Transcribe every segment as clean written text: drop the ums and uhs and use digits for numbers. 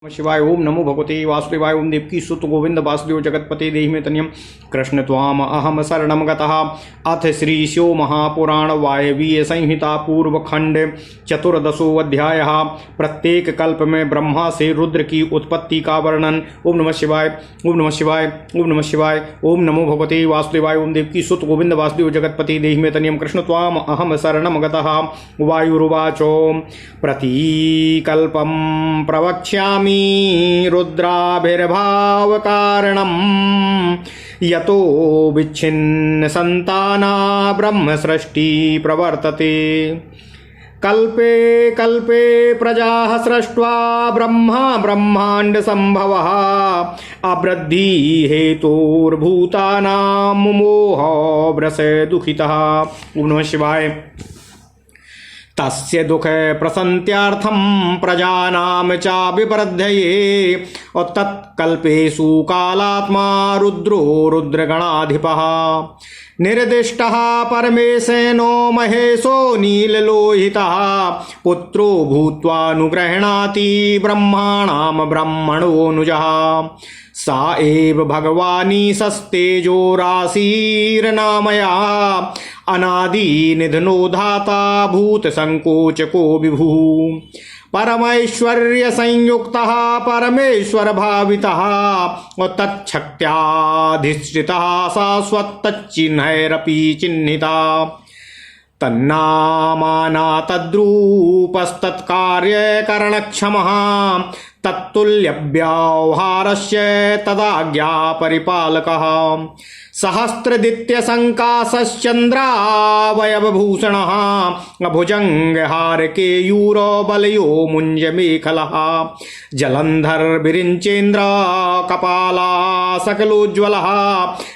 शिवाय ओम नमो भगवते वासुदेवाय ओम देवकी सुत गोविंद वासुदेव जगतपते देहि मे तनियम कृष्ण त्वाम अहम शरणम गतः। अथ श्री शिव महापुराण वायवीय संहिता पूर्व खंड चतुर्दशो अध्याय। प्रत्येक कल्प में ब्रह्मा से रुद्र की उत्पत्ति का वर्णन। ओम नमः शिवाय ओम नमः शिवाय ओम नमः शिवाय ओम नमो भगवते वासुदेवाय ओम देवकी सुत गोविंद वासुदेव जगतपते देहि मे तनियम कृष्ण त्वाम अहम शरणम गतः। वायुरुवाचो प्रतीकल्पं प्रवक्ष्यामि रुद्राभिर्भाव कारणम यतो विच्छिन्न संताना ब्रह्म सृष्टि प्रवर्तते। कल्पे कल्पे प्रजा सृष्ट्वा ब्रह्मा ब्रह्मांड संभवः अवृद्धि हेतुर्भूतानां मोह व्रस दुखितः। ओम नमः शिवाय। तस्य दुख प्रसन्त्यार्थं प्रजानां च विवर्धये तत्कल्पेषु कालात्मा रुद्रो रुद्रगणाधिपः। निर्दिष्टः परमेशेनो महेशो नीललोहितः पुत्रो भूत्वानुगृह्णाति ब्रह्माणां ब्रह्मणोऽनुजः। सा एव भगवानी सस्तेजो राशिर्नामया अनादि निधनो धाता भूत संकोचको विभुः। परमैश्वर्य संयुक्तः परमेश्वर भावितः तच्छक्त्याधिष्ठितः शाश्वतचिह्नैरपि चिह्निता। तन्नामाना तद्रूपस्तत्कार्यकरणक्षमः तत्तुल्यव्यवहारस्य तदाज्ञा परिपालकः। सहस्रदित्यसङ्काशश्चन्द्रावयवभूषणः भुजङ्गहारकेयूरो बलयो मुञ्जमेखलः। जलन्धरविरिञ्चेन्द्र कपाला सकलोज्ज्वलः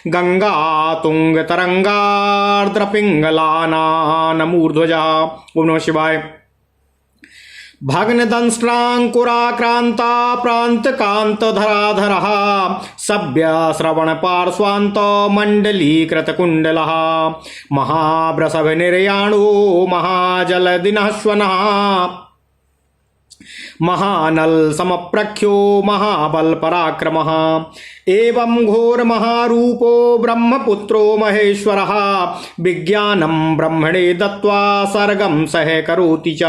गङ्गातुङ्गतरङ्गार्द्रपिङ्गलानानमूर्ध्वजः। ओम नमः शिवाय। भग्नदंष्ट्राङ्कुराक्रान्ता प्रान्तकान्तधराधरः सभ्यश्रवणपार्श्वान्त मण्डलीकृतकुण्डलः। महावृषभनिर्याणो महाजलदिनःश्वनः महानल समप्रख्यो महाबल पराक्रमः। एवं घोर महारूपो ब्रह्मपुत्रो महेश्वरः विज्ञानं ब्रह्मणे दत्त्वा सर्गं सह करोति च।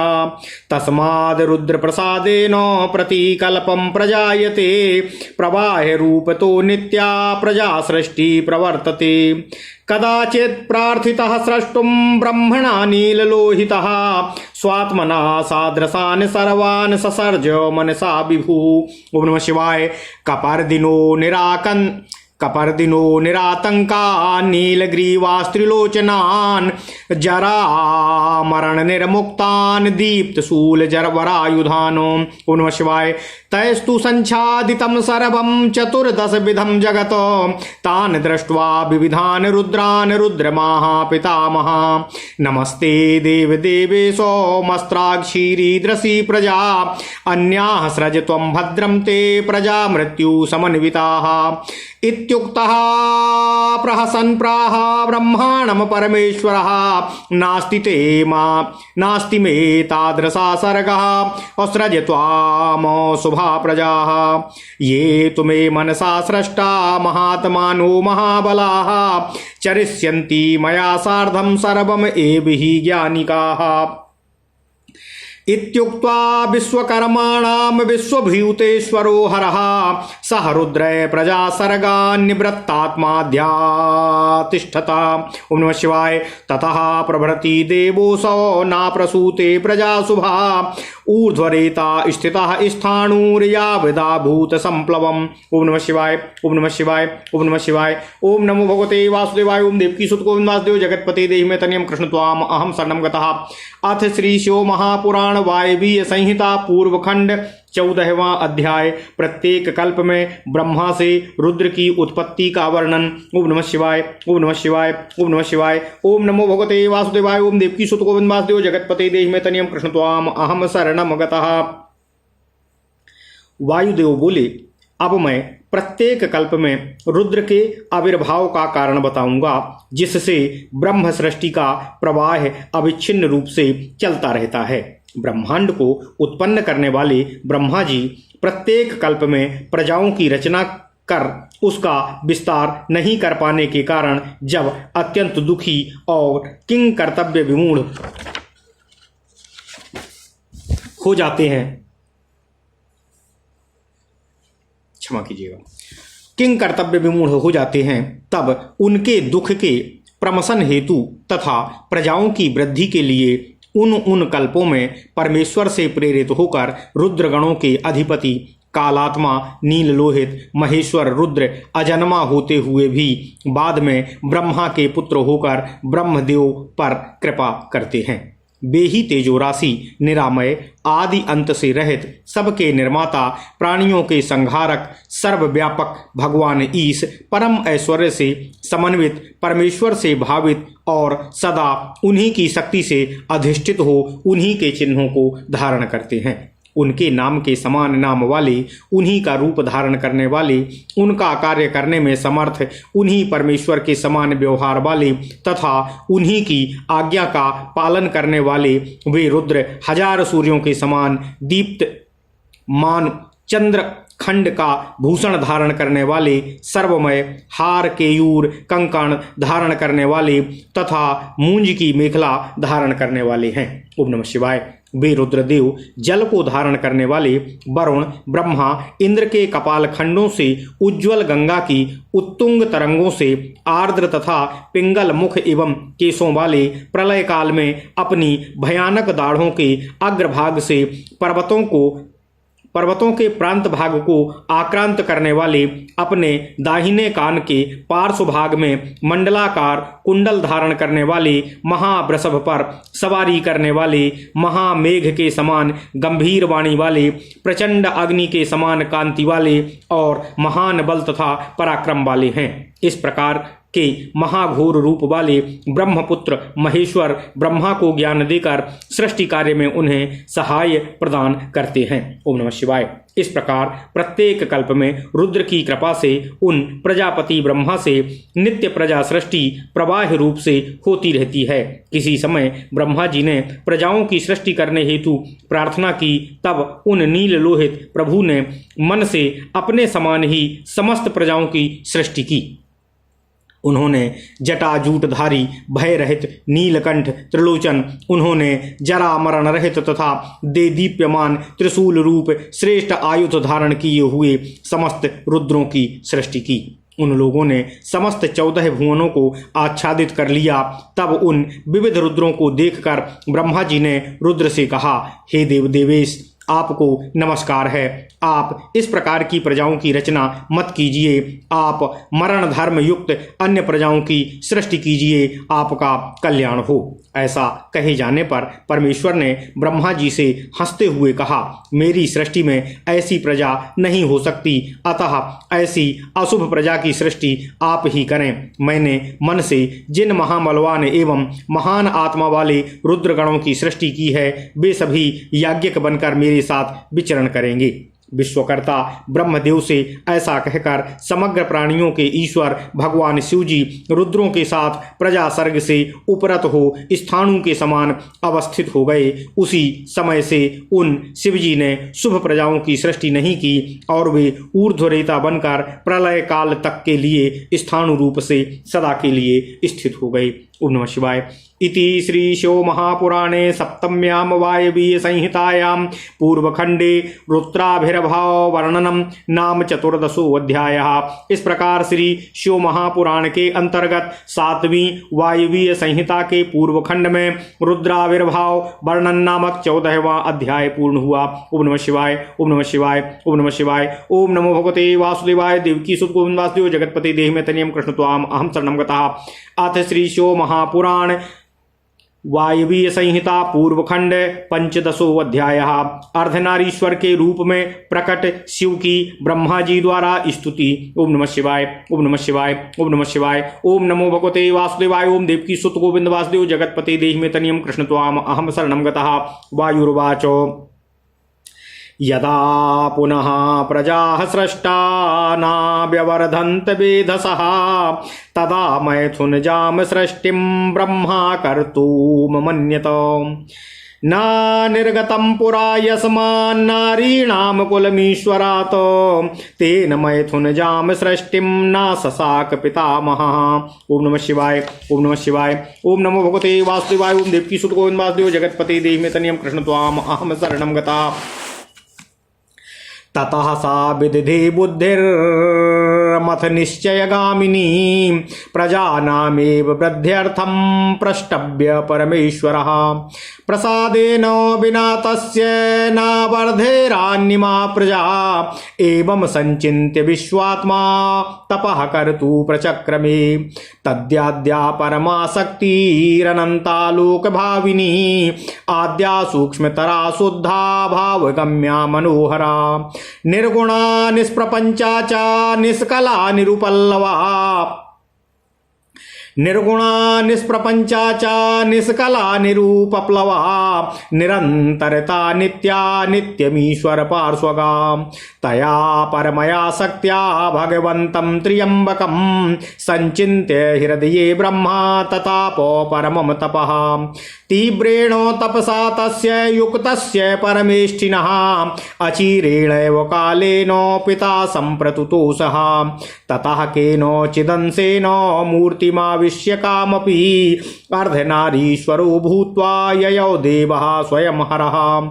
तस्माद् रुद्रप्रसादेन प्रतिकल्पं प्रजायते प्रवाह रूपतो नित्या प्रजा सृष्टि प्रवर्तते। कदाचित् प्रार्थितः स्रष्टुं ब्रह्मणा नीललोहितः स्वात्मना सादृशान् सर्वान् ससर्ज मनसा विभुः। ओम नमः शिवाय। कपर्दिनो निरातंका नीलग्रीवास्त्रिलोचनान् जरामरण निर्मुक्तान् दीप्तशूल जरवरायुधान्। ओम नमः शिवाय। तैस्तु संच्छादितं सर्वं चतुर्दशविधं जगत् तान् दृष्ट्वा विविधान् रुद्रान् रुद्रमाः नमस्ते देवदेवेशो मस्त्राक्षीरीदृशी प्रजा अन्याः सृज त्वं भद्रं ते प्रजा मृत्यु समन्विताः। इत्युक्तः प्रहसन् प्राह ब्रह्माणं परमेश्वरः नास्ति मे तादृशा सर्गः असृज त्वाम शुभा प्रजाः। ये तु मे मनसा सृष्टा महात्मानो महाबलाः चरिष्यन्ति मया सार्धं सर्वम् एभिः ज्ञानिकाः। इत्युक्त्वा विश्वकर्माणां विश्वभूतेश्वरो हरः सह रुद्र प्रजा सर्गान्निवृत्तात्माध्यातिष्ठता। ओम नमः शिवाय। ततः प्रभृति देवोऽसौ नाप्रसूते प्रजा शुभा ऊर्ध्वरेता स्थितः स्थाणुर्यावदा भूत संप्लवम्। ओम नमः शिवाय ओम नमः शिवाय ओम नमः शिवाय। ओम नमो भगवते वासुदेवाय ओम देवकी सुत गोविंद वासुदेव जगतपते देहि मे तनियम कृष्ण त्वाम अहम शरणं गतः। अथ श्री शिव महापुराण वायवीय संहिता पूर्व खंड 14वां अध्याय। प्रत्येक कल्प में ब्रह्मा से रुद्र की उत्पत्ति का वर्णन। ओम नमः शिवाय ओम नमः शिवाय ओम नमः शिवाय। ओम नमो भगवते वासुदेवाय ओम देवकी सुत गोविंद वासुदेव जगतपते देहि मे तनियम कृष्ण त्वाम अहम शरणं गतः। वायुदेव बोले, अब मैं प्रत्येक कल्प में रुद्र के आविर्भाव का कारण बताऊंगा, जिससे ब्रह्म सृष्टि का प्रवाह अविच्छिन्न रूप से चलता रहता है। ब्रह्मांड को उत्पन्न करने वाले ब्रह्मा जी प्रत्येक कल्प में प्रजाओं की रचना कर उसका विस्तार नहीं कर पाने के कारण जब अत्यंत दुखी और किंग कर्तव्य विमूढ़ हो जाते हैं, क्षमा कीजिएगा, किंग कर्तव्य विमूढ़ हो जाते हैं, तब उनके दुख के प्रमसन हेतु तथा प्रजाओं की वृद्धि के लिए उन कल्पों में परमेश्वर से प्रेरित होकर रुद्रगणों के अधिपति कालात्मा नील लोहित महेश्वर रुद्र अजन्मा होते हुए भी बाद में ब्रह्मा के पुत्र होकर ब्रह्मदेव पर कृपा करते हैं। वे ही तेजो राशि निरामय आदि अंत से रहित सबके निर्माता प्राणियों के संहारक सर्वव्यापक भगवान ईश परम ऐश्वर्य से समन्वित परमेश्वर से भावित और सदा उन्हीं की शक्ति से अधिष्ठित हो उन्हीं के चिन्हों को धारण करते हैं। उनके नाम के समान नाम वाले, उन्हीं का रूप धारण करने वाले, उनका कार्य करने में समर्थ, उन्हीं परमेश्वर के समान व्यवहार वाले तथा उन्हीं की आज्ञा का पालन करने वाले वे रुद्र हजार सूर्यों के समान दीप्त मान चंद्र खंड का भूषण धारण करने वाले, सर्वमय हार केयूर कंकण धारण करने वाले तथा मूंज की मेखला धारण करने वाले हैं। ओम नमः शिवाय। वे रुद्रदेव जल को धारण करने वाले, वरुण ब्रह्मा इंद्र के कपाल खंडों से उज्ज्वल गंगा की उत्तुंग तरंगों से आर्द्र तथा पिंगल मुख एवं केशों वाले, प्रलय काल में अपनी भयानक दाढ़ों के अग्रभाग से पर्वतों के प्रांत भाग को आक्रांत करने वाले, अपने दाहिने कान के पार्श्व भाग में मंडलाकार कुंडल धारण करने वाले, महावृषभ पर सवारी करने वाले, महामेघ के समान गंभीर वाणी वाले, प्रचंड अग्नि के समान कांति वाले और महान बल तथा पराक्रम वाले हैं। इस प्रकार के महाघोर रूप वाले ब्रह्मपुत्र महेश्वर ब्रह्मा को ज्ञान देकर सृष्टि कार्य में उन्हें सहाय प्रदान करते हैं। ओम नमः शिवाय। इस प्रकार प्रत्येक कल्प में रुद्र की कृपा से उन प्रजापति ब्रह्मा से नित्य प्रजा सृष्टि प्रवाह रूप से होती रहती है। किसी समय ब्रह्मा जी ने प्रजाओं की सृष्टि करने हेतु प्रार्थना की, तब उन नील लोहित प्रभु ने मन से अपने समान ही समस्त प्रजाओं की सृष्टि की। उन्होंने जटाजूटधारी भय रहित नीलकंठ त्रिलोचन, उन्होंने जरा मरण रहित तथा देदीप्यमान त्रिशूल रूप श्रेष्ठ आयुध धारण किए हुए समस्त रुद्रों की सृष्टि की। उन लोगों ने समस्त 14 भुवनों को आच्छादित कर लिया। तब उन विविध रुद्रों को देखकर ब्रह्मा जी ने रुद्र से कहा, हे देव देवेश, आपको नमस्कार है। आप इस प्रकार की प्रजाओं की रचना मत कीजिए। आप मरण धर्म युक्त अन्य प्रजाओं की सृष्टि कीजिए, आपका कल्याण हो। ऐसा कहे जाने पर परमेश्वर ने ब्रह्मा जी से हंसते हुए कहा, मेरी सृष्टि में ऐसी प्रजा नहीं हो सकती, अतः ऐसी अशुभ प्रजा की सृष्टि आप ही करें। मैंने मन से जिन महाबलवान एवं महान आत्मा वाले रुद्रगणों की सृष्टि की है, वे सभी याज्ञिक बनकर मेरे साथ विचरण करेंगे। विश्वकर्ता ब्रह्मदेव से ऐसा कहकर समग्र प्राणियों के ईश्वर भगवान शिवजी रुद्रों के साथ प्रजा सर्ग से उपरत हो स्थाणु के समान अवस्थित हो गए। उसी समय से उन शिवजी ने शुभ प्रजाओं की सृष्टि नहीं की और वे ऊर्ध्वरेता बनकर प्रलय काल तक के लिए स्थाणु रूप से सदा के लिए स्थित हो गए। ओम नमः शिवाय। इति श्री शिव महापुराणे सप्तम्याम वायवीय संहितायां पूर्वखंडे रुद्राभिर्भाव वर्णनम नाम 14वां अध्यायः। इस प्रकार श्री शिव महापुराण के अंतर्गत 7वीं वायवीय संहिता के पूर्व खंड में रुद्राविर्भाव वर्णन नामक 14वां अध्याय पूर्ण हुआ। ओम नमः शिवाय। ओम नमः शिवाय। ओम नमः शिवाय। ओम नमो भगवते वासुदेवाय देवकी सुत गोविंद वासुदेव जगतपते देहि में तनियम कृष्ण त्वाम अहम शरणं गतः। अथ श्री शिव महापुराण वायवीय संहिता पूर्वखंड 15वां अध्यायः। अर्धनारीश्वर के रूप में प्रकट शिव की ब्रह्मा जी द्वारा स्तुति। ओम नमः शिवाय। ओम नमः शिवाय। ओम नमः शिवाय। ओम नमो भगवते वासुदेवाय। ओम देवकी सुत गोविंद वासुदेव जगतपते देहि में तनियम कृष्ण त्वाम अहम शरणं गतः। वायुर्वाच यदा पुनः प्रजाः स्रष्टा न व्यवर्धन्त वेधसः तदा मैथुनजाम सृष्टिं ब्रह्मा कर्तुममन्यत। न निर्गतं पुरा यस्मान्नारीणां कुलमीश्वरात् तेन मैथुनजां सृष्टिं न ससाक पितामहः। ओम नमः शिवाय, ओम नमः शिवाय, ओम नमो भगवते वासुदेवाय। ओम देवकी सुत गोविंद वासुदेव जगत्पते देहि मे तनियं कृष्ण त्वाम अहम शरणं गता। ततः सा विदधे बुद्धिर्मथ निश्चयगामिनी प्रजानामेव वृद्ध्यर्थं प्रष्टभ्य परमेश्वरः। प्रसादेन विना तस्य न वर्धेरान्यमा प्रजा एवं संचिन्त्य विश्वात्मा तपः कर्तु प्रचक्रमे। तद्याद्या परमाशक्तिरनन्ता लोकभाविनी आद्या सूक्ष्मतरा शुद्धा भावगम्या मनोहरा। निर्गुणा निष्प्रपंचा च निष्कला निरुपल्लवा। निर्गुणा निष्प्रपंचा च निष्कला निरूपप्लवा। निरंतरता नित्या नित्यमीश्वर पार्श्वगा। तया परमया शक्त्या भगवन्तं त्र्यम्बकं संचिन्त्य हृदये ब्रह्मा ततापो परमं तपः। तीव्रेण तपसा तस्य युक्तस्य परमेष्ठिनः अचिरेणैव कालेन पिता सम्प्रतुतोषः। ततः केनचिदंशेन मूर्तिमाविश्य कामपि अर्धनारीश्वरो भूत्वा ययौ देवः स्वयं हरः।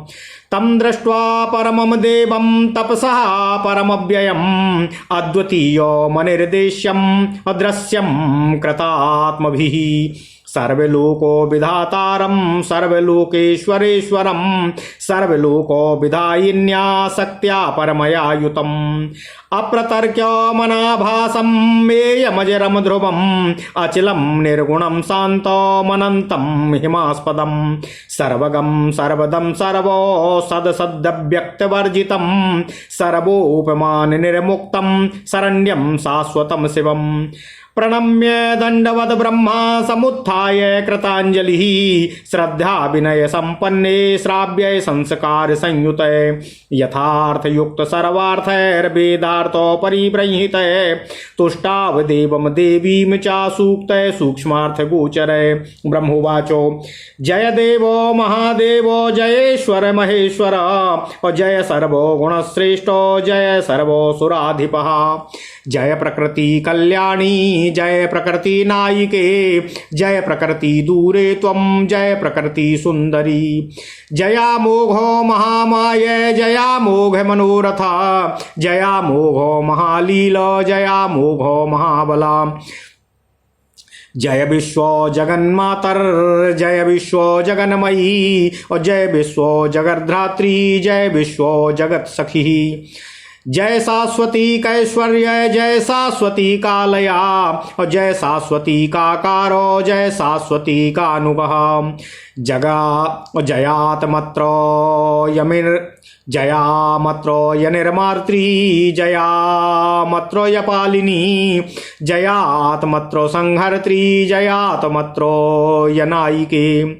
तं दृष्ट्वा परमं देवं तपसः परमव्ययम् अद्वितीयो मनिर्देश्यम् अदृश्यं कृतात्मभिः। सर्वलोको विधातारं सर्वलोकेश्वरेश्वरं सर्वलोको विधायिन्या शक्त्या परमया युतम्। अप्रतर्क्य मनाभासं मेयमजरं ध्रुवम् अचिलं निर्गुणं शान्तमनन्तं हिमास्पदं। सर्वगं सर्वदं सर्वो सदसद्व्यक्तवर्जितं सर्वोपमान निर्मुक्तं शरण्यं शाश्वतं शिवम्। प्रणम्य दंडवत ब्रह्मा समुत्थाय कृतांजलि श्रद्धा विनय संपन्ने श्राव्य संस्कार संयुत यथार्थ युक्त सर्वार्थैर्वेदार्थो परिब्रह्मित तुष्टाव देवम देवीम चा सूक्त सूक्ष्मार्थ गोचर। ब्रह्मोवाचो जय देवो महादेवो जयेश्वर महेश्वर जय सर्वो गुणश्रेष्ठो जय सर्वो सुराधिपः। जय प्रकृति कल्याणी जय प्रकृति नायिके जय प्रकृति दूरे त्वं जय प्रकृति सुंदरी। जया मोघो महामाय जया मोघ मनोरथा जया मोघो महालील जया मोघो महाबला। जय विश्व जगन्मातर जय विश्व जगन्मयी और जय विश्व जगद्धात्री जय विश्व जगत सखी। जय शाश्वती कैश्वर्य जय शाश्वती कालया और जय शाश्वती काकारो जय शाश्वती कानुगः। जगा जयात्मत्रो यमिर जयामत्रो यनिर्मात्री जयामत्रो यपालिनी जयात्मत्रो संहर्त्री जयात्मत्रो यनायिके।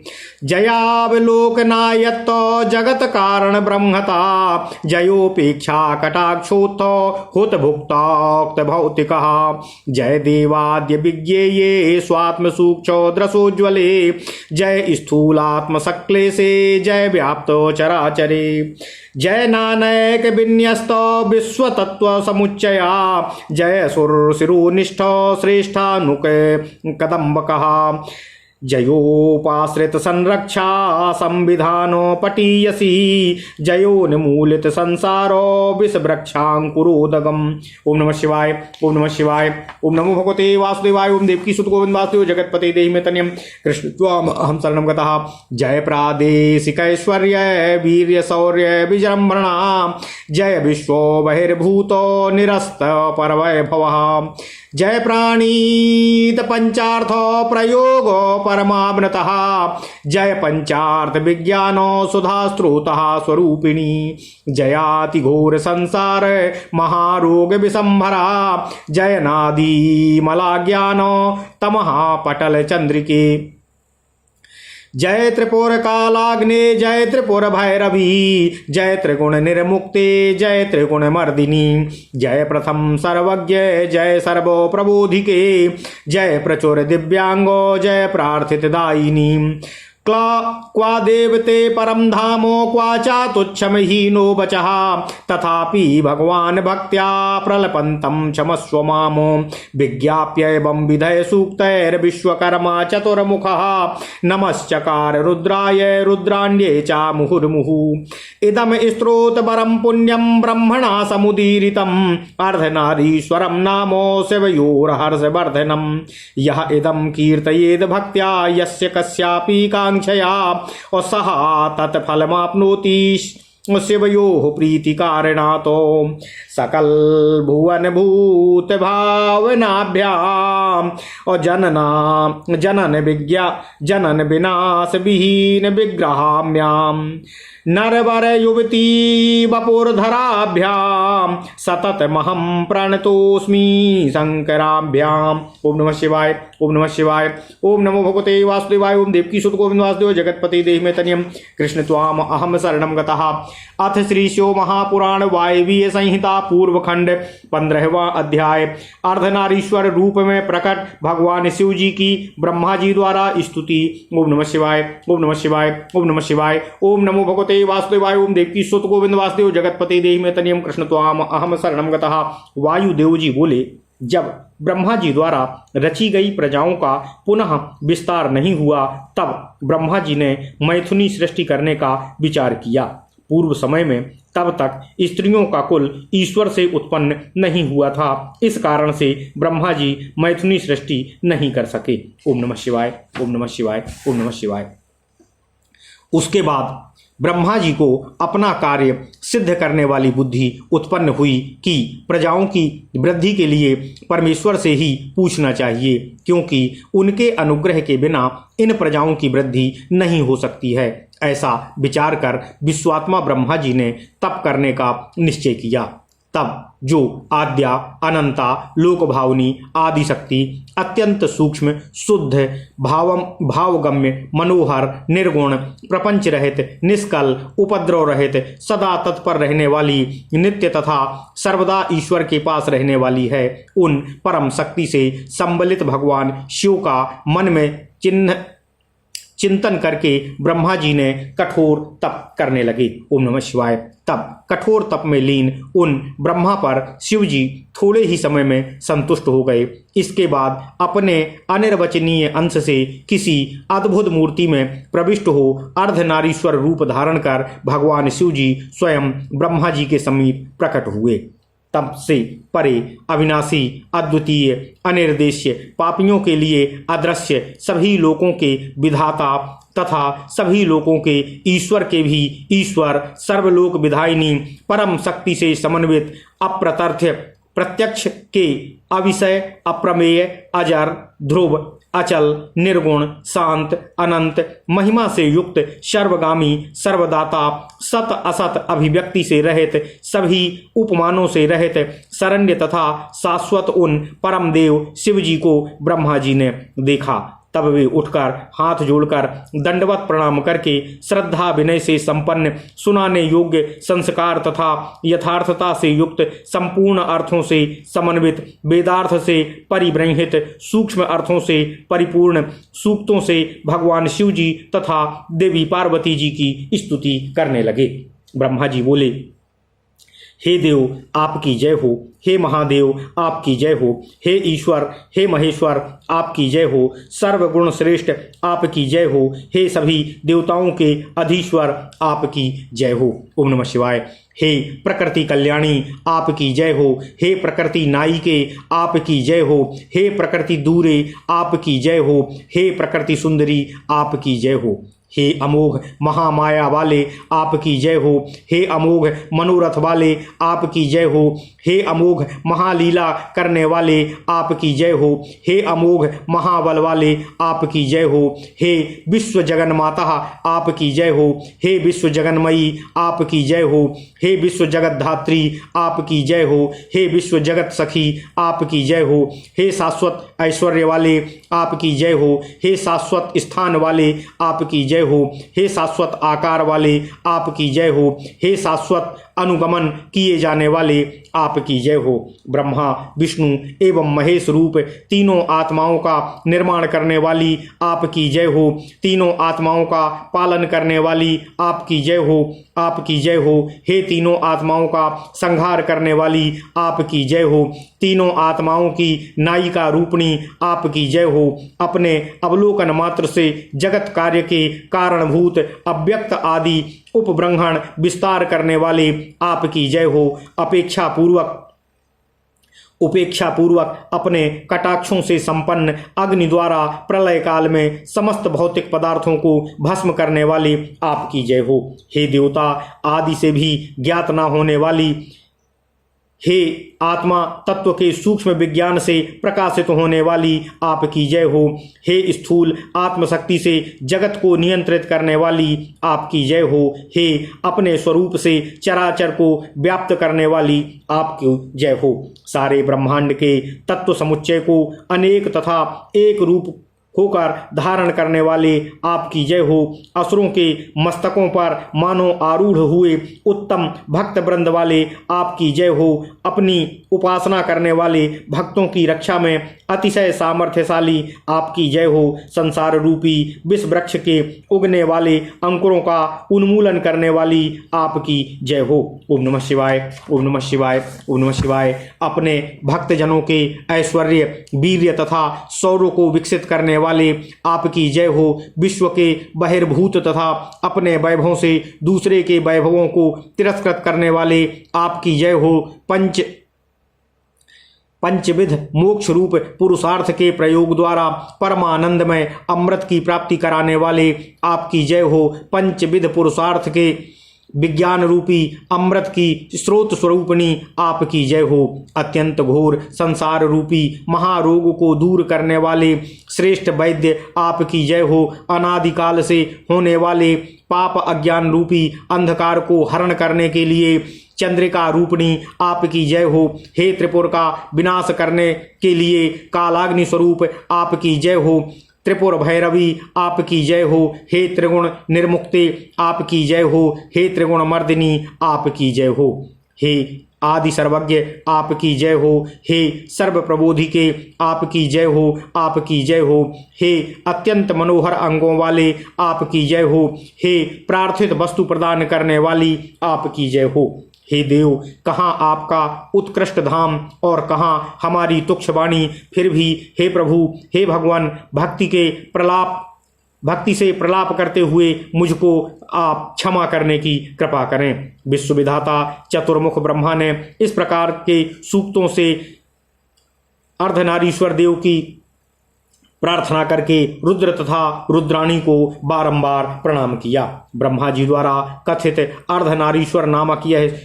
जयावलोकनायत्तो जगत कारण ब्रह्मता जयोपेक्षा कटाक्षोत्थो हुत भुक्तोक्त भौतिकः। जय देवाद्य विज्ञेये स्वात्म सूक्षो द्रसोज्वले जय स्थूलात्म सक्लेशे जय व्याप्तो चराचरे। जय नानक विन्यस्तो विश्व तत्व समुच्चया जय सुर शिरोनिष्ठो श्रेष्ठानुक कदम्बकः। जयोपाश्रित संरक्षा संविधानो पटीयसी जयोन्मूलित संसारो विषवृक्षांकुरोदगम। ओम नमः शिवाय, ओम नमः शिवाय, ओम नमो भगवते वासुदेवाय। ओम देवकी सुत गोविंद वासुदेव जगत्पते देहि मे तनियं कृष्ण त्वाम अहम शरणं गतः। जय प्रादेशिकैश्वर्य वीर्य शौर्य विजृंभणा जय विश्व बहिर्भूतो निरस्त परवैभवः। जय प्राणीत पंचार्थो प्रयोगो परमावृतः जय पंचार्थ विज्ञानो सुधास्त्रोतः स्वरूपिणी। जयाति घोर संसार महारोग विसंभरा जय नादी मलाज्ञानो तमः पटल चंद्रिके। जय त्रिपुर कालाग्ने जय त्रिपुर भैरवी जय त्रिगुण निर्मुक्ते जय त्रिगुण मर्दिनी। जय प्रथम सर्वज्ञ जय सर्वो प्रबोधिके जय प्रचुर दिव्यांगो जय प्रार्थित दायिनी। क्वा देवते परम धामो क्वा चातुच्छम हीनो वचः तथापि भगवान भक्त्या प्रलपन्तं क्षमस्व मामो विज्ञाप्य एवं विधय सूक्तैर्विश्वकर्मा चतुर्मुखः नमश्चकार रुद्राय रुद्राण्ये च मुहुर्मुहुः इदं स्तोत्रपरं पुण्यं ब्रह्मणा समुदीरितम् अर्धनारीश्वरं नामो शिवयोर्हर्षवर्धनम् यः इदं कीर्तयेद् भक्त्या यस्य कस्यापि काङ्क्षया सः तत्फलमाप्नोति शिवयोः प्रीतिकारणातो सकल भुवन भूत भावनाभ्याम और जनन विनाश विहीन विग्रहाम्याम नरवर युवती वपुर्धराभ्याम सतत महम प्रणतोस्मि शंकराभ्याम। ओम नमः शिवाय, ओम नमः शिवाय, ओम नमो भगवते वासुदेवाय। ओम देवकी सुत गोविंद वासुदेव जगतपति देहि में तनियम कृष्ण त्वाम अहम शरणम गतः। अथ श्री शिव महापुराण वायवीय संहिता पूर्व खंड 15वां अध्याय। अर्धनारीश्वर रूप में प्रकट भगवान शिव जी की ब्रह्मा जी द्वारा स्तुति। ओम नमः शिवाय, ओम नमः शिवाय, ओम नमः शिवाय, ओम नमो भगवते वासुदेवाय। ओम देवकी सुत गोविंद वासुदेव जगतपति देहि में तनियम कृष्ण त्वाम अहम शरणम गतः। वायुदेव जी बोले, जब ब्रह्मा जी द्वारा रची गई प्रजाओं का पुनः विस्तार नहीं हुआ तब ब्रह्मा जी ने मैथुनी सृष्टि करने का विचार किया। पूर्व समय में तब तक स्त्रियों का कुल ईश्वर से उत्पन्न नहीं हुआ था। इस कारण से ब्रह्मा जी मैथुनी सृष्टि नहीं कर सके। ओम नमः शिवाय, ओम नमः शिवाय, ओम नमः शिवाय। उसके बाद ब्रह्मा जी को अपना कार्य सिद्ध करने वाली बुद्धि उत्पन्न हुई कि प्रजाओं की वृद्धि के लिए परमेश्वर से ही पूछना चाहिए, क्योंकि उनके अनुग्रह के बिना इन प्रजाओं की वृद्धि नहीं हो सकती है। ऐसा विचार कर विश्वात्मा ब्रह्मा जी ने तप करने का निश्चय किया। तब जो आद्या अनंता लोकभावनी आदि शक्ति अत्यंत सूक्ष्म शुद्ध भावगम्य मनोहर निर्गुण प्रपंच रहित निष्कल उपद्रव रहित सदा तत्पर रहने वाली नित्य तथा सर्वदा ईश्वर के पास रहने वाली है, उन परम शक्ति से संबलित भगवान शिव का मन में चिंतन करके ब्रह्मा जी ने कठोर तप करने लगे। ओम नमः शिवाय। तब कठोर तप में लीन उन ब्रह्मा पर शिव जी थोड़े ही समय में संतुष्ट हो गए। इसके बाद अपने अनिर्वचनीय अंश से किसी अद्भुत मूर्ति में प्रविष्ट हो अर्धनारीश्वर रूप धारण कर भगवान शिव जी स्वयं ब्रह्मा जी के समीप प्रकट हुए। तब से परे अविनाशी अद्वितीय अनिर्देश्य पापियों के लिए अदृश्य सभी लोकों के विधाता तथा सभी लोकों के ईश्वर के भी ईश्वर सर्वलोक विधायिनी परम शक्ति से समन्वित अप्रतर्थ्य प्रत्यक्ष के अविषय अप्रमेय अजर ध्रुव अचल निर्गुण शांत अनंत महिमा से युक्त सर्वगामी सर्वदाता सत असत अभिव्यक्ति से रहित सभी उपमानों से रहित शरण्य तथा शाश्वत उन परम देव शिव जी को ब्रह्मा जी ने देखा। तब वे उठकर हाथ जोड़कर दंडवत प्रणाम करके श्रद्धा विनय से संपन्न सुनाने योग्य संस्कार तथा यथार्थता से युक्त संपूर्ण अर्थों से समन्वित वेदार्थ से परिब्रहित सूक्ष्म अर्थों से परिपूर्ण सूक्तों से भगवान शिव जी तथा देवी पार्वती जी की स्तुति करने लगे। ब्रह्मा जी बोले, हे देव आपकी जय हो, हे महादेव आपकी जय हो, हे ईश्वर हे महेश्वर आपकी जय हो, सर्वगुण श्रेष्ठ आपकी जय हो, हे सभी देवताओं के अधीश्वर आपकी जय हो। ओम नमः शिवाय। हे प्रकृति कल्याणी आपकी जय हो, हे प्रकृति नायिके आपकी जय हो, हे प्रकृति दूरे आपकी जय हो, हे प्रकृति सुंदरी आपकी जय हो, हे अमोघ महामाया वाले आपकी जय हो, हे अमोघ मनोरथ वाले आपकी जय हो, हे अमोघ महालीला करने वाले आपकी जय हो, हे अमोघ महाबल वाले आपकी जय हो, हे विश्व जगन माता आपकी जय हो, हे विश्व जगन्मयी आपकी जय हो, हे विश्व जगत धात्री आपकी जय हो, हे विश्व जगत सखी आपकी जय हो, हे शाश्वत ऐश्वर्य वाले आपकी जय हो, हे शाश्वत स्थान वाले आपकी जय हो, हे शाश्वत आकार वाले आपकी जय हो, हे शाश्वत अनुगमन किए जाने वाले आपकी जय हो। ब्रह्मा, विष्णु एवं महेश रूप तीनों आत्माओं का निर्माण करने वाली आपकी जय हो। तीनों आत्माओं का पालन करने वाली आपकी जय हो। आपकी जय हो। हे तीनों आत्माओं का संहार करने वाली आपकी जय हो। तीनों आत्माओं की नायिका रूपणी आपकी जय हो। अपने अवलोकन मात्र से जगत कार्य के कारणभूत अव्यक्त आदि उपब्रह्मण विस्तार करने वाले आपकी जय हो। उपेक्षा पूर्वक अपने कटाक्षों से संपन्न अग्नि द्वारा प्रलय काल में समस्त भौतिक पदार्थों को भस्म करने वाले आपकी जय हो। हे देवता, आदि से भी ज्ञात न होने वाली, हे आत्मा तत्व के सूक्ष्म विज्ञान से प्रकाशित होने वाली आपकी जय हो। हे स्थूल आत्मशक्ति से जगत को नियंत्रित करने वाली आपकी जय हो। हे अपने स्वरूप से चराचर को व्याप्त करने वाली आपकी जय हो। सारे ब्रह्मांड के तत्व समुच्चय को अनेक तथा एक रूप होकर धारण करने वाले आपकी जय हो। असुरों के मस्तकों पर मानो आरूढ़ हुए उत्तम भक्त वृंद वाले आपकी जय हो। अपनी उपासना करने वाले भक्तों की रक्षा में अतिशय सामर्थ्यशाली आपकी जय हो। संसार रूपी विष वृक्ष के उगने वाले अंकुरों का उन्मूलन करने वाली आपकी जय हो। ओम नमः शिवाय, ओम नमः शिवाय, ओम नमः शिवाय। अपने भक्तजनों के ऐश्वर्य, वीर्य तथा शौर्य को विकसित करने वाले आपकी जय हो। विश्व के बहिर्भूत तथा अपने वैभवों से दूसरे के वैभवों को तिरस्कृत करने वाले आपकी जय हो। पंचविध मोक्ष रूप पुरुषार्थ के प्रयोग द्वारा परमानंदमय अमृत की प्राप्ति कराने वाले आपकी जय हो। पंचविध पुरुषार्थ के विज्ञान रूपी अमृत की स्रोत स्वरूपणी आपकी जय हो। अत्यंत घोर संसार रूपी महारोग को दूर करने वाले श्रेष्ठ वैद्य आपकी जय हो। अनादिकाल से होने वाले पाप अज्ञान रूपी अंधकार को हरण करने के लिए चंद्रिका रूपणी आपकी जय हो। हे त्रिपुर का विनाश करने के लिए कालाग्नि स्वरूप आपकी जय हो। त्रिपुर भैरवी आपकी जय हो। हे त्रिगुण निर्मुक्ते आपकी जय हो। हे त्रिगुण मर्दिनी आपकी जय हो। हे आदि सर्वज्ञ आपकी जय हो। हे सर्व प्रबोधि के आपकी जय हो। आपकी जय हो। हे अत्यंत मनोहर अंगों वाले आपकी जय हो। हे प्रार्थित वस्तु प्रदान करने वाली आपकी जय हो। हे देव, कहाँ आपका उत्कृष्ट धाम और कहाँ हमारी तुक्ष वाणी, फिर भी हे प्रभु, हे भगवान, भक्ति से प्रलाप करते हुए मुझको आप क्षमा करने की कृपा करें। विश्व विधाता चतुर्मुख ब्रह्मा ने इस प्रकार के सूक्तों से अर्धनारीश्वर देव की प्रार्थना करके रुद्र तथा रुद्राणी को बारंबार प्रणाम किया। ब्रह्मा जी द्वारा कथित अर्धनारीश्वर नामक यह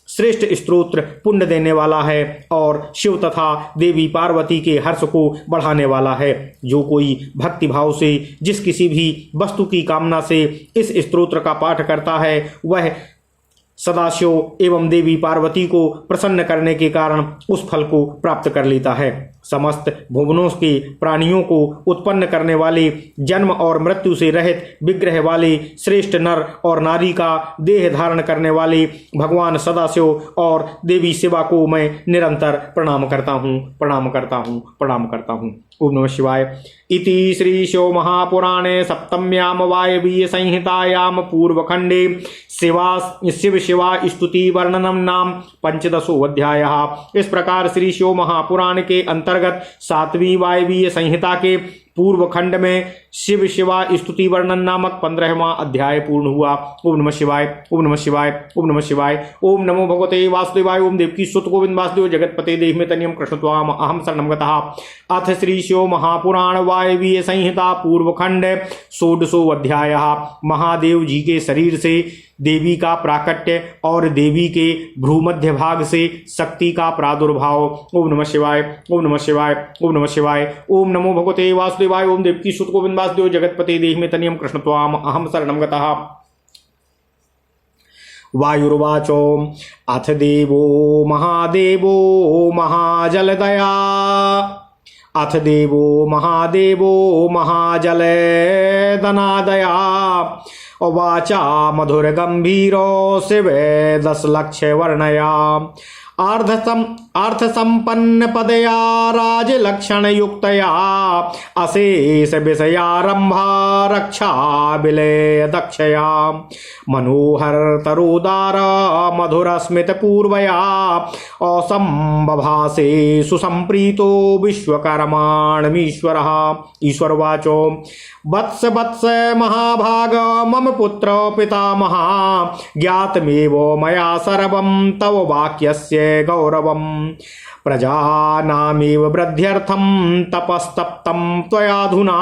श्रेष्ठ स्तोत्र पुण्य देने वाला है और शिव तथा देवी पार्वती के हर्ष को बढ़ाने वाला है। जो कोई भक्ति भाव से जिस किसी भी वस्तु की कामना से इस स्तोत्र का पाठ करता है, वह सदाशिव एवं देवी पार्वती को प्रसन्न करने के कारण उस फल को प्राप्त कर लेता है। समस्त भुवनों के प्राणियों को उत्पन्न करने वाले, जन्म और मृत्यु से रहित विग्रह वाले, श्रेष्ठ नर और नारी का देह धारण करने वाले भगवान सदाशिव और देवी शिवा को मैं निरंतर प्रणाम करता हूँ, प्रणाम करता हूँ, प्रणाम करता हूँ। ओम नमः शिवाय। इति श्री शिव महापुराणे सप्तम्याम वायवीय संहितायाम पूर्वखंडे शिव शिवा स्तुति वर्णनम नाम 15वां अध्याय। इस प्रकार श्री शिव महापुराण के अंतर्गत 7वीं वायवीय संहिता के पूर्व खंड में शिव शिवा स्तुति वर्णन नामक 15वां अध्याय पूर्ण हुआ। ओम नमः शिवाय, ओम नमः शिवाय, ओम नमः शिवाय। ओम नमो भगवते वासुदेवाय। ओम देवकी सुत गोविंद वासुदेव जगतपते देहिमे तनियम कृष्ण त्वाम अहम शरणं गतः। अथ श्री शिव महापुराण वायवीय संहिता पूर्व खंड 16वां अध्याय। महादेव जी के शरीर से देवी का प्राकट्य और देवी के भ्रूमध्य भाग से शक्ति का प्रादुर्भाव। ओम नमः शिवाय, ओम नमः शिवाय, ओम नमः शिवाय। ओम नमो भगवते वासुदेवाय। ओम देवकी सुत गोविंद वासुदेव जगतपते देहिमे तनियम कृष्ण त्वाम अहम शरणं गतः। वायुर्वाचो अथ देवो महादेवो महाजलदया। अथ देवो महादेवो महाजलदनादया। वाचा मधुर गंभीरो शिवे 10 लक्ष्य वर्णया अर्थ संपन्न पदया राजलक्षण युक्तया अशेष विषयारंभा रक्षा विलय दक्षया मनोहर तरुदार मधुर स्मित पूर्वया असंबभासे सुसंप्रीतो विश्वकर्माणमीश्वरः। ईश्वरवाचो वत्स वत्स महाभाग मम पुत्र पितामह ज्ञातमेव मया सर्वं तव वाक्यस्य गौरवम् प्रजानामेव वृद्ध्यर्थं तपस्तप्तं त्वयाधुना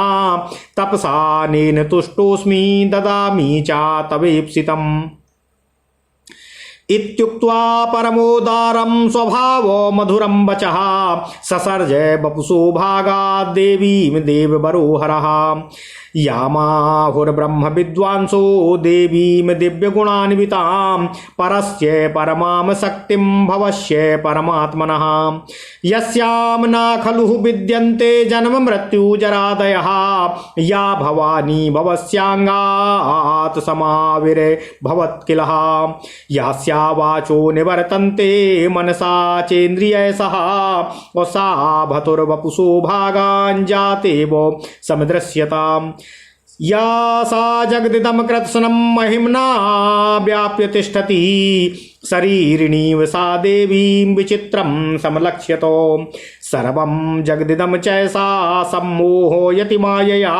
तपसानेन तुष्टोऽस्मि ददामि च तवेप्सितम् इत्युक्त्वा परमोदारं स्वभावो मधुरं वचः ससर्ज वपुषो भागात् देवीं देववरोहरः यामाहुर्ब्रह्म विद्वांसो देवीं दिव्यगुणान्वितां परस्य परमां शक्तिं भवस्य परमात्मनः यस्यां न खलु विद्यन्ते जन्म मृत्यु जरादयः या भवानी भवस्यांगात् समाविरे भवत्किलः यास्या वाचो निवर्तन्ते मनसा चेन्द्रियैषः सा भतुर्वपुषो भागान् जाते वो समदृश्यताम् या सा जगदिदं कृत्स्नं महिम्ना व्याप्य तिष्ठति शरीरिणीव सा देवीं विचित्रं समलक्ष्यतो सर्वं जगदिदं चैसा सम्मोहयति मायया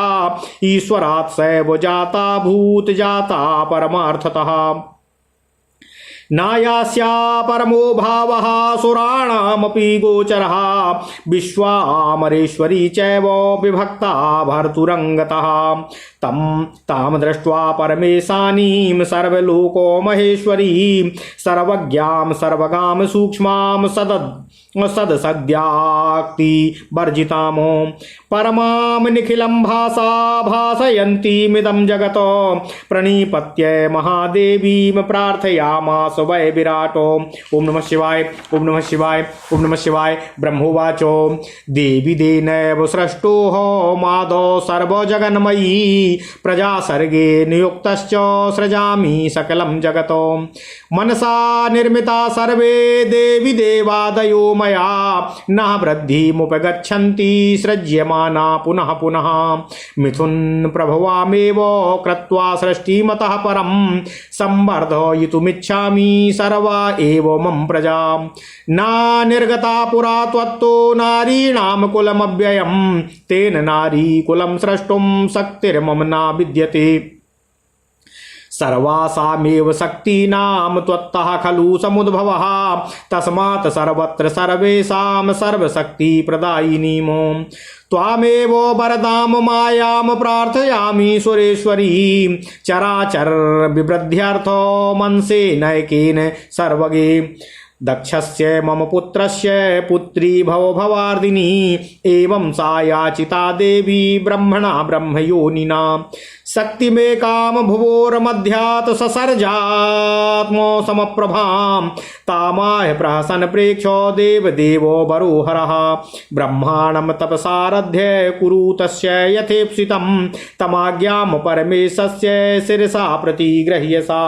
ईश्वरात् सैव जाता भूत जाता परमार्थतः नायास्या परमो भावः सुराणामपि गोचरः विश्वामरेश्वरी चैव विभक्ता भर्तुरङ्गतः तां दृष्ट्वा परमेशानीं सर्वलोको महेश्वरीं सर्वज्ञां सर्वगां सूक्ष्मां सदसद्याक्ति वर्जितामो परमां निखिलं भासा भासयन्तीमिदं जगतो प्रणिपत्य महादेवीं प्रार्थयामास वै विराटो। ओम नमः शिवाय ओम नमः शिवाय ओम नमः शिवाय। ब्रह्मोवाचो देवी देनैव सृष्टोः मादो सर्वजगन्मयी प्रजा सर्गे नियुक्तश्च सृजामि सकलं जगतो मनसा निर्मिता सर्वे देवी देवादयो मया न वृद्धिमुपगच्छन्ति सृज्यमाना पुनः पुनः मिथुन प्रभवामेव कृत्वा सृष्टिमतः परं संवर्धयितुमिच्छामि सर्वा एव मम प्रजा न निर्गता पुरा त्वत्तो नारीणां कुलमव्ययं तेन नारी कुलं सृष्टुं शक्तिर्मम न विद्यते सर्वासामेव शक्तीनां त्वत्तः खलु समुद्भवः तस्मात् सर्वत्र सर्वेषां सर्वशक्तिप्रदायिनीं त्वामेव वरदां मायां प्रार्थयामि सुरेश्वरी चराचर विवृद्ध्यर्थो मनसे नैकेन सर्वगे दक्षस्य मम पुत्रस्य पुत्री भव भवार्दिनी एवं सा याचिता देवी ब्रह्मणा ब्रह्मयोनिना शक्तिमेकां भुवोर्मध्यात् ससर्जात्मो समप्रभां तामाह प्रहसन प्रेक्षो देवदेवो वरोहरः ब्रह्माणं तपसारध्य कुरु तस्य यथेप्सितं तमाज्ञां परमेशस्य शिरसा प्रतिगृह्य सा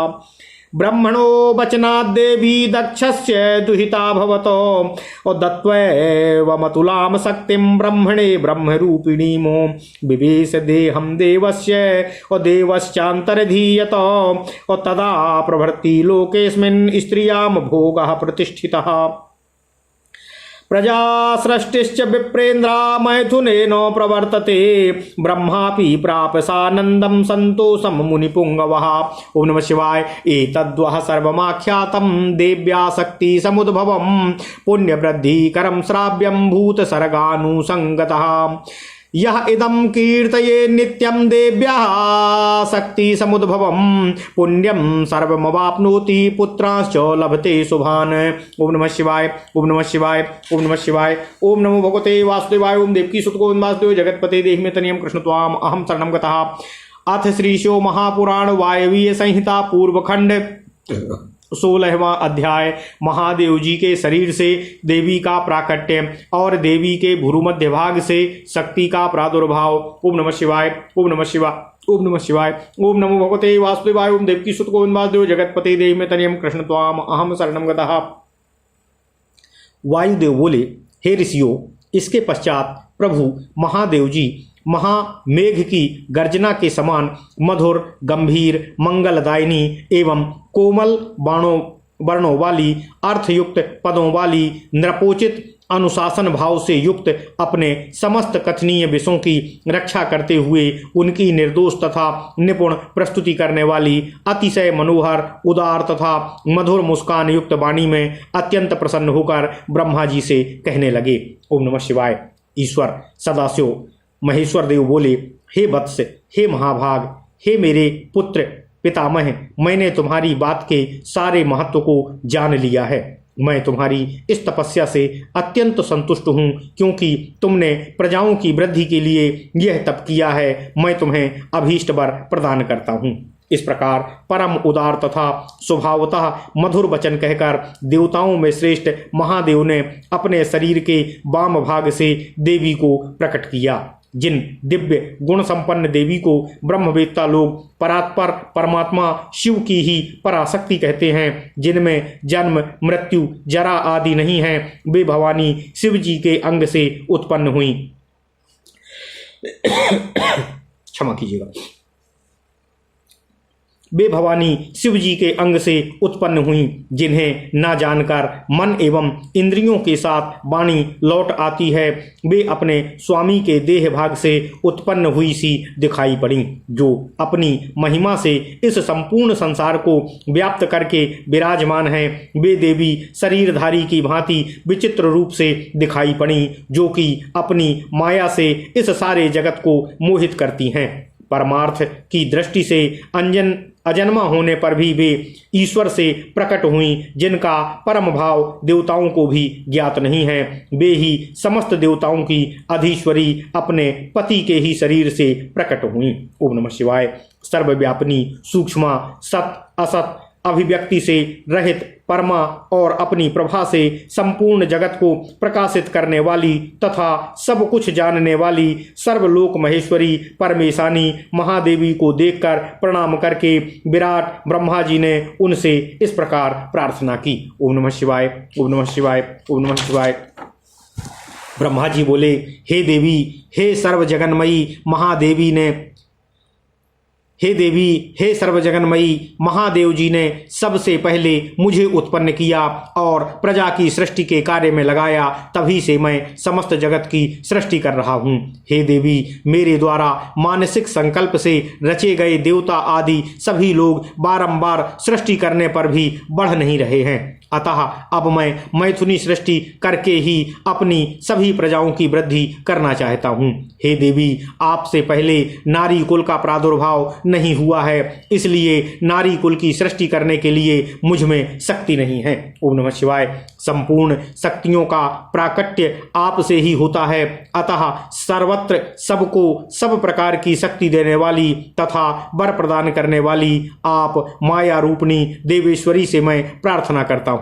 ब्रह्मणो वचनाद्देवी दक्षस्य दुहिता भवतो दत्त्वैवमतुलां शक्तिं ब्रह्मणे ब्रह्मरूपिणीमो विवेश देहं देवस्य देवश्चान्तर्धीयत तदा प्रभृति लोकेऽस्मिन् स्त्रियां भोगः प्रतिष्ठितः प्रजा सृष्टिश्च विप्रेन्द्रा मैथुनेन प्रवर्तते ब्रह्मापि प्राप सानन्दं संतोषं मुनिपुंगवः। ओम नमः शिवाय। एतद्वः सर्वमाख्यातं देव्या शक्ति समुद्भवं पुण्यवृद्धिकरं श्राव्यं भूतसर्गानुसंगतः यह इदं कीर्तये नित्यं देव्याः शक्ति समुद्भवं पुण्यं सर्वमवाप्नोति पुत्रांश्च लभते शुभान्। ओम नमः शिवाय ओम नमः शिवाय ओम नमः शिवाय। ओम नमो भगवते वासुदेवाय। ओम देवकी सुत गोविंद वासुदेव जगतपते देहि मे तनियं कृष्ण त्वाम अहं शरणं गतः। अथ श्रीशो महापुराण वायवीय संहिता पूर्वखंड 16वां अध्याय महादेव जी के शरीर से देवी का प्राकट्य और देवी के भ्रूमध्य भाग से शक्ति का प्रादुर्भाव। ओम नमः शिवाय ओम नमः शिवाय ओम नमः शिवाय। ओम नमो भगवते वासुदेवाय। ओम देवकी सुत गोविंद वासुदेव जगतपते देहि में तनियम कृष्ण त्वाम अहम शरणम गतः। वायुदेव बोले, हे ऋषियों, इसके पश्चात प्रभु महादेव जी महामेघ की गर्जना के समान मधुर, गंभीर, मंगलदायिनी एवं कोमल वर्णों वाली, अर्थयुक्त पदों वाली, नृपोचित अनुशासन भाव से युक्त अपने समस्त कथनीय विषयों की रक्षा करते हुए उनकी निर्दोष तथा निपुण प्रस्तुति करने वाली अतिशय मनोहर, उदार तथा मधुर मुस्कान युक्त वाणी में अत्यंत प्रसन्न होकर ब्रह्मा जी से कहने लगे। ओम नमः शिवाय। ईश्वर सदाशिव महेश्वर देव बोले, हे वत्स, हे महाभाग, हे मेरे पुत्र पितामह, मैंने तुम्हारी बात के सारे महत्व को जान लिया है। मैं तुम्हारी इस तपस्या से अत्यंत संतुष्ट हूँ, क्योंकि तुमने प्रजाओं की वृद्धि के लिए यह तप किया है। मैं तुम्हें अभीष्ट वर प्रदान करता हूँ। इस प्रकार परम उदार तथा स्वभावतः मधुर वचन कहकर देवताओं में श्रेष्ठ महादेव ने अपने शरीर के वाम भाग से देवी को प्रकट किया। जिन दिव्य गुण संपन्न देवी को ब्रह्मवेत्ता लोग परात्पर परमात्मा शिव की ही पराशक्ति कहते हैं, जिनमें जन्म, मृत्यु, जरा आदि नहीं है, वे भवानी शिव जी के अंग से उत्पन्न हुई। क्षमा कीजिएगा। वे भवानी शिव जी के अंग से उत्पन्न हुई, जिन्हें ना जानकर मन एवं इंद्रियों के साथ वाणी लौट आती है। वे अपने स्वामी के देह भाग से उत्पन्न हुई सी दिखाई पड़ी, जो अपनी महिमा से इस संपूर्ण संसार को व्याप्त करके विराजमान है। वे देवी शरीरधारी की भांति विचित्र रूप से दिखाई पड़ी, जो कि अपनी माया से इस सारे जगत को मोहित करती हैं। परमार्थ की दृष्टि से अजन्मा होने पर भी वे ईश्वर से प्रकट हुई, जिनका परम भाव देवताओं को भी ज्ञात नहीं है। वे ही समस्त देवताओं की अधीश्वरी अपने पति के ही शरीर से प्रकट हुई। ओम नमः शिवाय। सर्वव्यापिनी, सूक्ष्म, सत असत अभिव्यक्ति से रहित परमा और अपनी प्रभा से संपूर्ण जगत को प्रकाशित करने वाली तथा सब कुछ जानने वाली सर्वलोक महेश्वरी परमेशानी महादेवी को देखकर प्रणाम करके विराट ब्रह्मा जी ने उनसे इस प्रकार प्रार्थना की। ओम नमः शिवाय। ओम नमः शिवाय। ओम नमः शिवाय। ब्रह्मा जी बोले, हे देवी, हे सर्वजगन्मयी महादेवी ने हे देवी, हे सर्वजगन्मयी महादेव जी ने सबसे पहले मुझे उत्पन्न किया और प्रजा की सृष्टि के कार्य में लगाया, तभी से मैं समस्त जगत की सृष्टि कर रहा हूँ। हे देवी, मेरे द्वारा मानसिक संकल्प से रचे गए देवता आदि सभी लोग बारंबार सृष्टि करने पर भी बढ़ नहीं रहे हैं। अतः अब मैं मैथुनी सृष्टि करके ही अपनी सभी प्रजाओं की वृद्धि करना चाहता हूँ। हे देवी, आपसे पहले नारी कुल का प्रादुर्भाव नहीं हुआ है, इसलिए नारी कुल की सृष्टि करने के लिए मुझ में शक्ति नहीं है। ओम नमः शिवाय। संपूर्ण शक्तियों का प्राकट्य आपसे ही होता है, अतः सर्वत्र सबको सब प्रकार की शक्ति देने वाली तथा वर प्रदान करने वाली आप माया रूपणी देवेश्वरी से मैं प्रार्थना करता हूँ।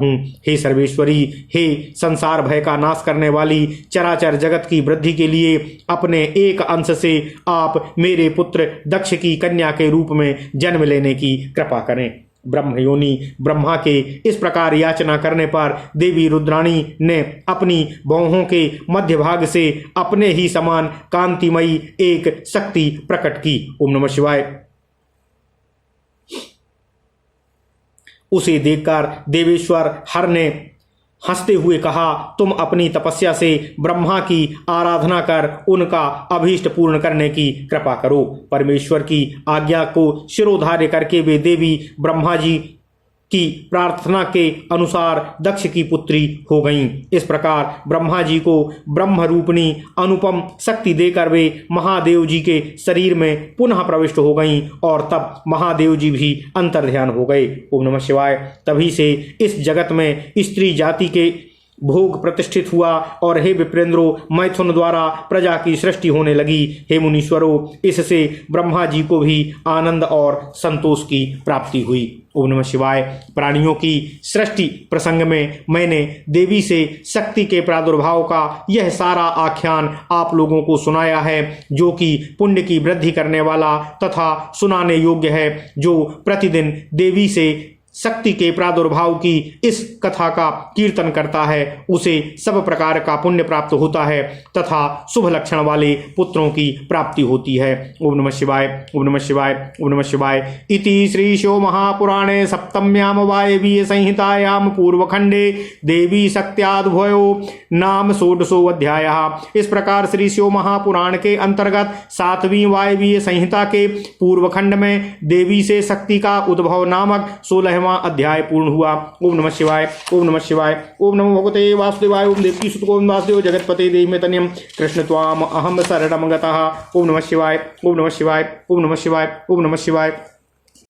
हे सर्वेश्वरी, हे संसार भय का नाश करने वाली, चराचर जगत की वृद्धि के लिए अपने एक अंश से आप मेरे पुत्र दक्ष की कन्या के रूप में जन्म लेने की कृपा करें। ब्रह्मयोनि ब्रह्मा के इस प्रकार याचना करने पर देवी रुद्राणी ने अपनी बाहों के मध्य भाग से अपने ही समान कांतिमयी एक शक्ति प्रकट की। ओम नमः शिवाय। उसे देखकर देवेश्वर हर ने हंसते हुए कहा, तुम अपनी तपस्या से ब्रह्मा की आराधना कर उनका अभीष्ट पूर्ण करने की कृपा करो। परमेश्वर की आज्ञा को शिरोधार्य करके वे देवी ब्रह्मा जी की प्रार्थना के अनुसार दक्ष की पुत्री हो गईं। इस प्रकार ब्रह्मा जी को ब्रह्म रूपणी अनुपम शक्ति देकर वे महादेव जी के शरीर में पुनः प्रविष्ट हो गईं और तब महादेव जी भी अंतर्ध्यान हो गए। ओम नमः शिवाय। तभी से इस जगत में स्त्री जाति के भोग प्रतिष्ठित हुआ और हे विप्रेंद्रो, मैथुन द्वारा प्रजा की सृष्टि होने लगी। हे मुनीश्वरों, इससे ब्रह्मा जी को भी आनंद और संतोष की प्राप्ति हुई। ओम नमः शिवाय। प्राणियों की सृष्टि प्रसंग में मैंने देवी से शक्ति के प्रादुर्भाव का यह सारा आख्यान आप लोगों को सुनाया है, जो कि पुण्य की वृद्धि करने वाला तथा सुनाने योग्य है। जो प्रतिदिन देवी से शक्ति के प्रादुर्भाव की इस कथा का कीर्तन करता है उसे सब प्रकार का पुण्य प्राप्त होता है तथा शुभ लक्षण वाले पुत्रों की प्राप्ति होती है। ओम नमः शिवाय, ओम नमः शिवाय, ओम नमः शिवाय। इति श्री शिव महापुराणे सप्तम्यां वायवीय संहितायां पूर्वखंडे देवी शक्त्याद्भयो नाम षोडशो अध्यायः। इस प्रकार श्री शिव महापुराण के अंतर्गत 7वीं वायवीय संहिता के पूर्वखंड में देवी से शक्ति का उद्भव नामक 16वां अध्याय पूर्ण हुआ। ओम नमः शिवाय, ओम नमः शिवाय, ओम नमो भगवते वासुदेवाय, ओम देवकी सुत गोविंद वासुदेव जगतपते देहि मे तन्यम कृष्ण त्वाम अहम शरणम गतः। ओम नमः शिवाय, ओम नमः शिवाय, ओम नमः शिवाय, ओम नमः शिवाय।